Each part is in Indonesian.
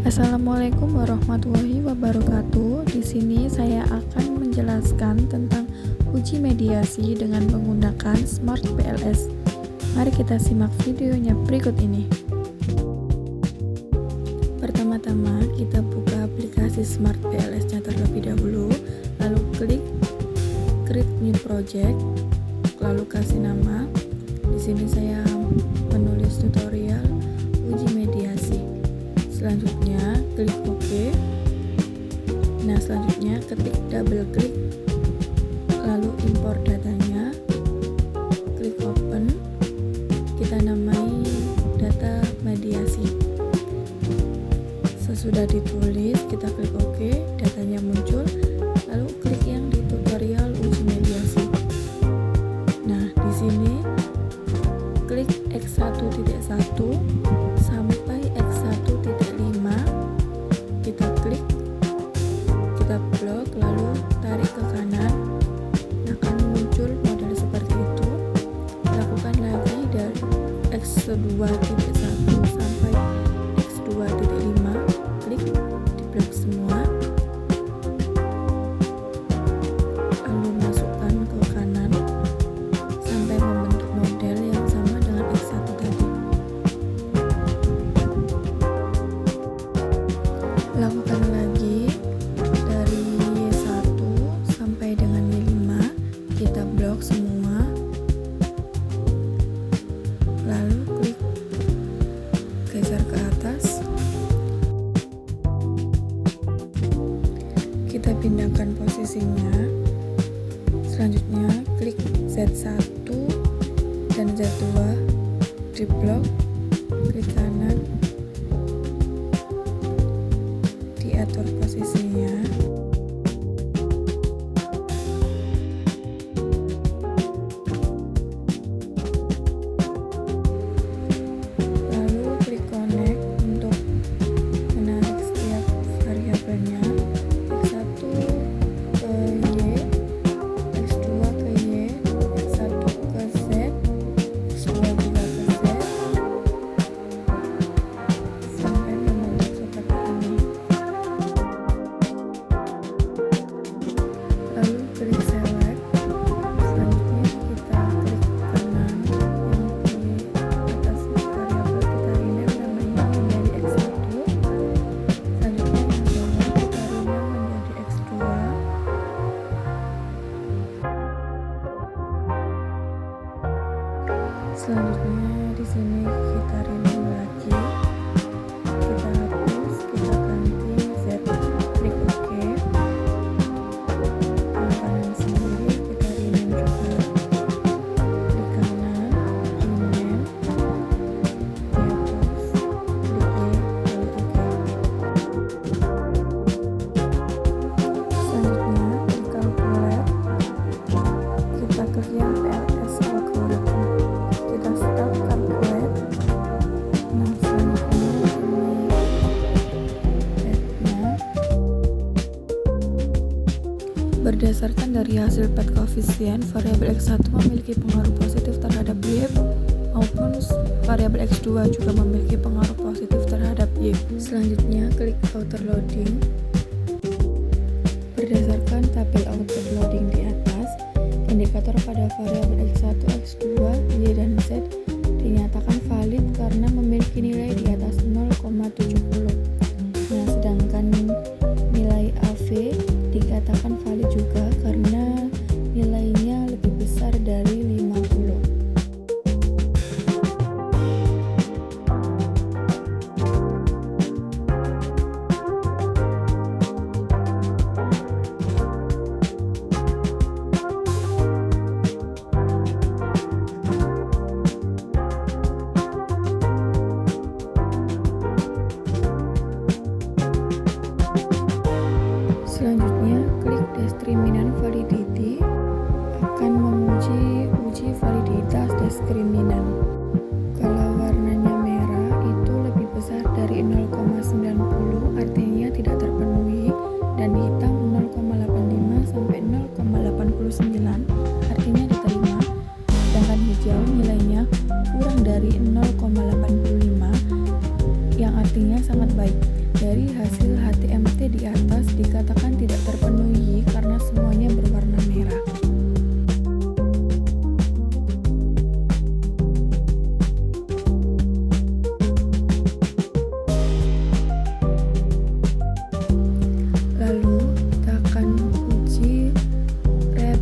Assalamualaikum warahmatullahi wabarakatuh. Di sini saya akan menjelaskan tentang uji mediasi dengan menggunakan Smart PLS. Mari kita simak videonya berikut ini. Pertama-tama kita buka aplikasi Smart PLS-nya terlebih dahulu, lalu klik Create New Project, lalu kasih nama. Di sini saya menulis tutorial uji mediasi. Selanjutnya klik OK. Nah, selanjutnya ketik double klik, lalu import datanya, klik open, kita namai data mediasi. Sesudah ditulis kita klik OK, datanya muncul, lalu klik yang di tutorial uji mediasi. Nah, di sini klik X1.1 sampai X1.5, kita klik, kita blok, lalu tarik ke kanan, akan muncul model seperti itu. Lakukan lagi dari X2.1 sampai X2.5, klik di blok semua, lalu masukkan ke kanan sampai membentuk model yang sama dengan X1 tadi. Lakukan lagi dari Y1 sampai dengan Y5, kita blok semua, lalu klik geser ke atas, kita pindahkan posisinya. Selanjutnya klik Z1 dan Z2 di blok, klik kanan, diatur posisinya, lalu klik connect untuk menarik setiap variabelnya, X1 ke Y, X2 ke Y, X1 ke Z, X2 juga ke Z, sampai membentuk seperti ini. Lalu klik select, selanjutnya kita klik kanan yang di atas variabel, kita rename namanya menjadi X1, selanjutnya yang bawah kita rename menjadi X2, selanjutnya di sini kita rename lagi, kita hapus, kita ganti Z, klik OK. Yang kanan sendiri kita rename juga, klik kanan, rename, dihapus, klik Y, lalu OK. Selanjutnya klik calculate, kita klik yang PLS calculator, kita start calculate. Nah, selanjutnya ini rate-nya. Berdasarkan dari hasil pad koefisien, variabel X1 memiliki pengaruh positif terhadap Y maupun variabel X2 juga memiliki pengaruh positif terhadap Y. Selanjutnya klik outer loading. Berdasarkan tabel output loading di atas, indikator pada variabel X1, X2, Y, dan Z dinyatakan valid karena memiliki nilai di atas 0,70. Nah, sedangkan nilai AV dikatakan valid juga karena nilainya lebih besar dari 50.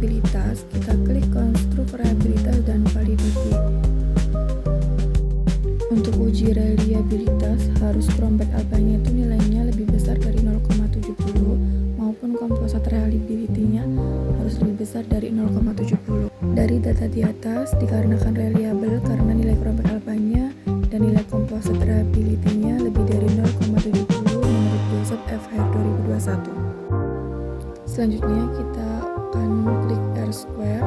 reliabilitas, kita klik konstruk reliabilitas dan validity. Untuk uji reliabilitas, harus Chromebase Alpha-nya itu nilainya lebih besar dari 0,70 maupun komposat reliability-nya harus lebih besar dari 0,70. Dari data di atas, dikarenakan reliable karena nilai Chromebase Alpha-nya dan nilai komposat reliability-nya lebih dari 0,70 menurut Joseph F. Hare 2021. Selanjutnya kita akan klik R-square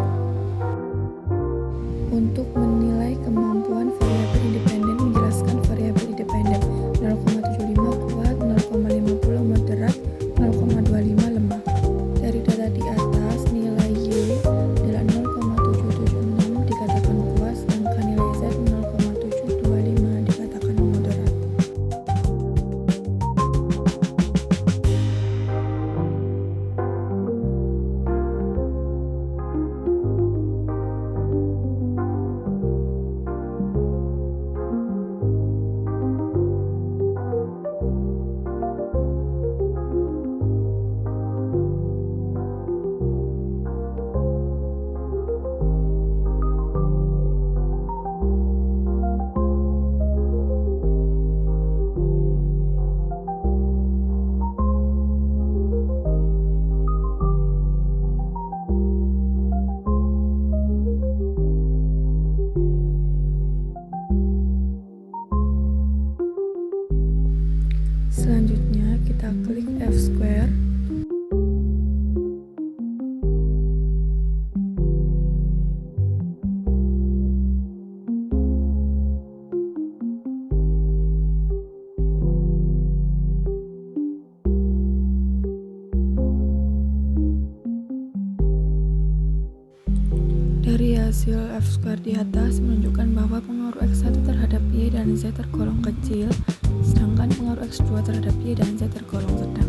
untuk menilai kemampuan variabel independen. Menjelaskan variabel independen 0,75 kuat, 0,50 moderat, 0,25 lemah. Dari data di atas, nilai Y adalah 0,776 dikatakan kuat, sedangkan nilai Z 0,725 dikatakan moderat. Selanjutnya kita klik F-square Dari hasil F-square di atas menunjukkan bahwa pengaruh X1 terhadap Y dan Z tergolong kecil, sedangkan pengaruh X2 terhadap Y dan Z tergolong sedang.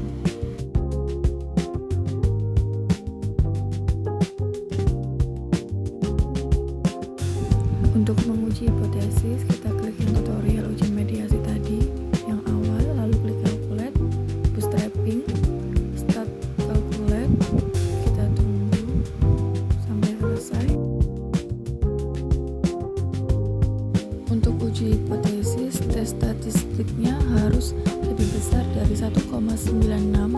Untuk menguji hipotesis, kita klik yang tutorial uji mediasi tadi, yang awal, lalu klik calculate, bootstrapping, start calculate, kita tunggu sampai selesai. Untuk uji hipotesis, tes statistiknya harus lebih besar dari 1,96,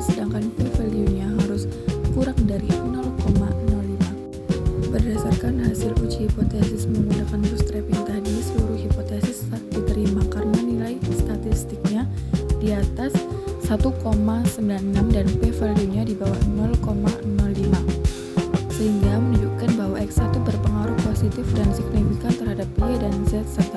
sedangkan p-value-nya harus kurang dari 0,05. Berdasarkan hasil uji hipotesis menggunakan bootstrapping tadi, seluruh hipotesis diterima karena nilai statistiknya di atas 1,96 dan p-value-nya di bawah 0,05, sehingga menunjukkan bahwa X1 berpengaruh positif dan signifikan terhadap Y dan Z serta